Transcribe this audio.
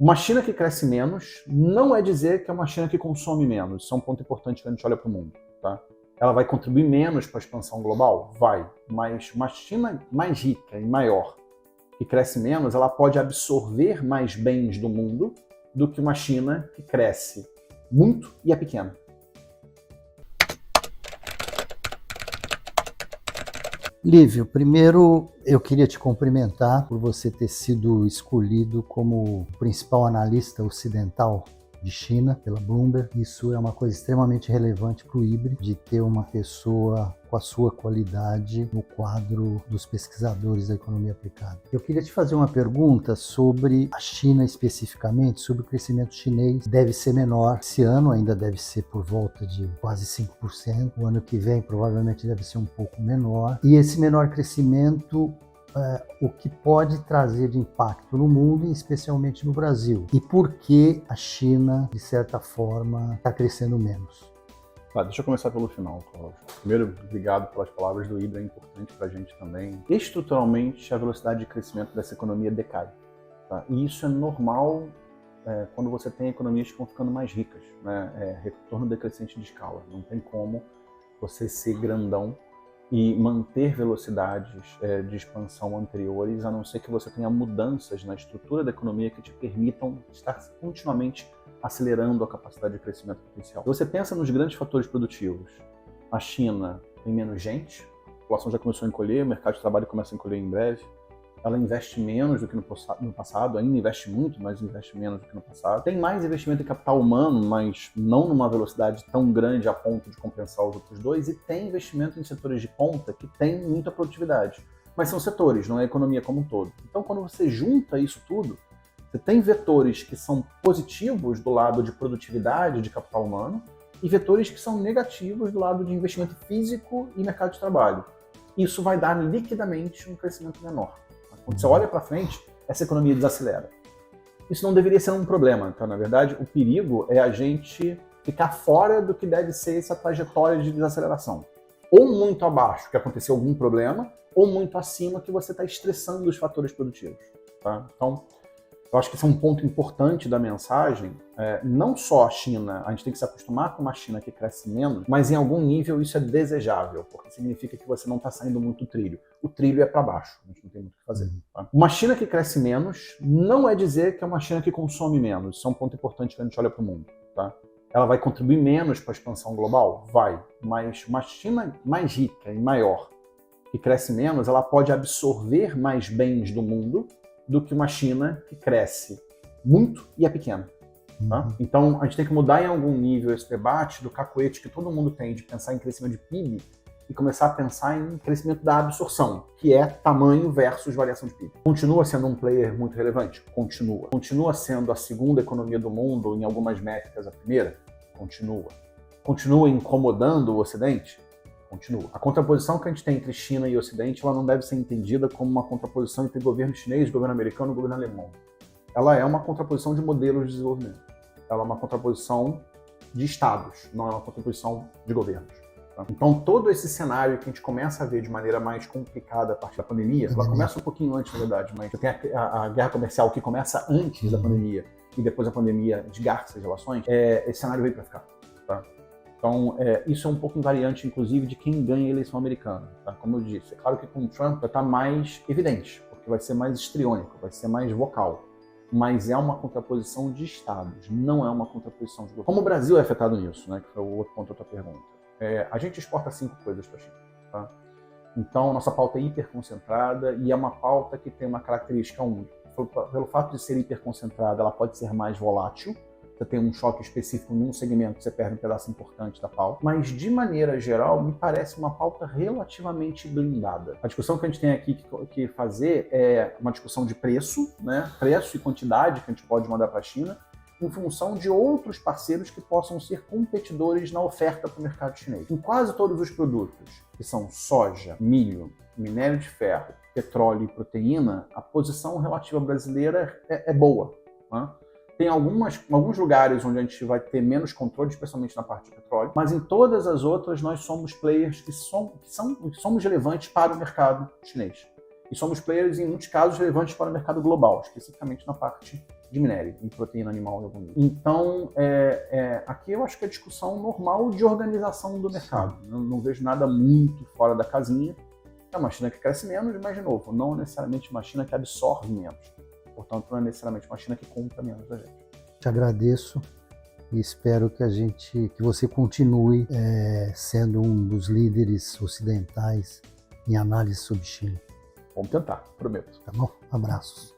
Uma China que cresce menos não é dizer que é uma China que consome menos. Isso é um ponto importante quando a gente olha para o mundo. Tá? Ela vai contribuir menos para a expansão global? Vai. Mas uma China mais rica e maior, que cresce menos, ela pode absorver mais bens do mundo do que uma China que cresce muito e é pequena. Lívio, primeiro eu queria te cumprimentar por você ter sido escolhido como principal analista ocidental de China pela Bloomberg. Isso é uma coisa extremamente relevante para o IBRE, de ter uma pessoa com a sua qualidade no quadro dos pesquisadores da economia aplicada. Eu queria te fazer uma pergunta sobre a China especificamente, sobre o crescimento chinês. Deve ser menor, esse ano ainda deve ser por volta de quase 5%, o ano que vem provavelmente deve ser um pouco menor. E esse menor crescimento, o que pode trazer de impacto no mundo e especialmente no Brasil. E por que a China, de certa forma, está crescendo menos? Tá, deixa eu começar pelo final, Cláudio. Primeiro, obrigado pelas palavras do IBRE, é importante para a gente também. Estruturalmente, a velocidade de crescimento dessa economia decai. Tá? E isso é normal quando você tem economias que vão ficando mais ricas. Né? Retorno decrescente de escala. Não tem como você ser grandão e manter velocidades de expansão anteriores, a não ser que você tenha mudanças na estrutura da economia que te permitam estar continuamente acelerando a capacidade de crescimento potencial. Se você pensa nos grandes fatores produtivos, a China tem menos gente, a população já começou a encolher, o mercado de trabalho começa a encolher em breve, ela investe menos do que no passado, ainda investe muito, mas investe menos do que no passado. Tem mais investimento em capital humano, mas não numa velocidade tão grande a ponto de compensar os outros dois, e tem investimento em setores de ponta que tem muita produtividade. Mas são setores, não é a economia como um todo. Então, quando você junta isso tudo, você tem vetores que são positivos do lado de produtividade de capital humano e vetores que são negativos do lado de investimento físico e mercado de trabalho. Isso vai dar liquidamente um crescimento menor. Quando você olha para frente, essa economia desacelera. Isso não deveria ser um problema, então, na verdade, o perigo é a gente ficar fora do que deve ser essa trajetória de desaceleração. Ou muito abaixo, que aconteceu algum problema, ou muito acima, que você está estressando os fatores produtivos. Tá? Então, eu acho que esse é um ponto importante da mensagem. Não só a China, a gente tem que se acostumar com uma China que cresce menos, mas em algum nível isso é desejável, porque significa que você não está saindo muito do trilho. O trilho é para baixo, a gente não tem muito o que fazer. Tá? Uma China que cresce menos não é dizer que é uma China que consome menos. Isso é um ponto importante quando a gente olha para o mundo. Tá? Ela vai contribuir menos para a expansão global? Vai. Mas uma China mais rica e maior, que cresce menos, ela pode absorver mais bens do mundo do que uma China que cresce muito e é pequena. Tá? Então, a gente tem que mudar em algum nível esse debate do cacuete que todo mundo tem de pensar em crescimento de PIB e começar a pensar em crescimento da absorção, que é tamanho versus variação de PIB. Continua sendo um player muito relevante? Continua. Continua sendo a segunda economia do mundo, em algumas métricas a primeira? Continua. Continua incomodando o Ocidente? Continua. A contraposição que a gente tem entre China e Ocidente, ela não deve ser entendida como uma contraposição entre governo chinês, governo americano e governo alemão. Ela é uma contraposição de modelos de desenvolvimento. Ela é uma contraposição de estados, não é uma contraposição de governos. Tá? Então, todo esse cenário que a gente começa a ver de maneira mais complicada a partir da pandemia, ela começa um pouquinho antes, na verdade, mas tem a guerra comercial que começa antes da pandemia e depois a pandemia desgarça as relações, esse cenário veio para ficar. Tá? Então, isso é um pouco invariante, inclusive, de quem ganha a eleição americana. Tá? Como eu disse, é claro que com o Trump vai estar mais evidente, porque vai ser mais histriônico, vai ser mais vocal. Mas é uma contraposição de estados, não é uma contraposição de governo. Como o Brasil é afetado nisso, né, que foi o outro ponto da tua pergunta? A gente exporta 5 coisas para a China. Tá? Então, nossa pauta é hiperconcentrada e é uma pauta que tem uma característica única. Pelo fato de ser hiperconcentrada, ela pode ser mais volátil. Você tem um choque específico num segmento, você perde um pedaço importante da pauta. Mas, de maneira geral, me parece uma pauta relativamente blindada. A discussão que a gente tem aqui que fazer é uma discussão de preço, né? Preço e quantidade que a gente pode mandar para a China, em função de outros parceiros que possam ser competidores na oferta para o mercado chinês. Em quase todos os produtos, que são soja, milho, minério de ferro, petróleo e proteína, a posição relativa brasileira é boa. Né? Tem alguns lugares onde a gente vai ter menos controle, especialmente na parte de petróleo, mas em todas as outras nós somos players que somos relevantes para o mercado chinês. E somos players, em muitos casos, relevantes para o mercado global, especificamente na parte de minério e proteína animal em algum nível. Então, aqui eu acho que é discussão normal de organização do mercado. Não vejo nada muito fora da casinha. É uma China que cresce menos, mas, de novo, não necessariamente uma China que absorve menos. Portanto, não é necessariamente uma China que compra menos da gente. Te agradeço e espero que você continue sendo um dos líderes ocidentais em análise sobre China. Vamos tentar, prometo. Tá bom? Abraços.